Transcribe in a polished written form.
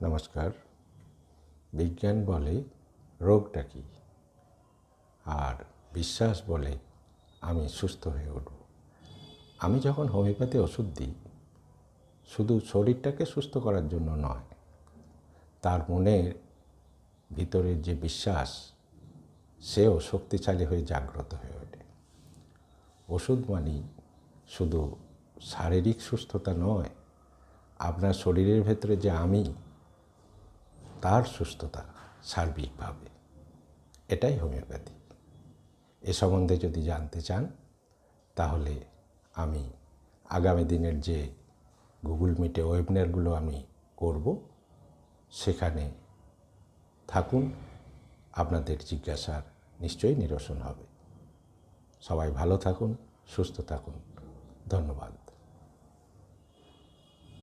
নমস্কার। বিজ্ঞান বলে রোগটা কী, আর বিশ্বাস বলে আমি সুস্থ হয়ে উঠব। আমি যখন হোমিওপ্যাথি ওষুধ দিই, শুধু শরীরটাকে সুস্থ করার জন্য নয়, তার মনের ভিতরের যে বিশ্বাস সেও শক্তিশালী হয়ে জাগ্রত হয়ে ওঠে। ওষুধ মানেই শুধু শারীরিক সুস্থতা নয়, আপনার শরীরের ভেতরে যে আমি, তার সুস্থতা সার্বিকভাবে, এটাই হোমিওপ্যাথি। এ সম্বন্ধে যদি জানতে চান তাহলে আমি আগামী দিনের যে গুগল মিটে ওয়েবিনারগুলো আমি করব, সেখানে থাকুন, আপনাদের জিজ্ঞাসার নিশ্চয়ই নিরসন হবে। সবাই ভালো থাকুন, সুস্থ থাকুন। ধন্যবাদ।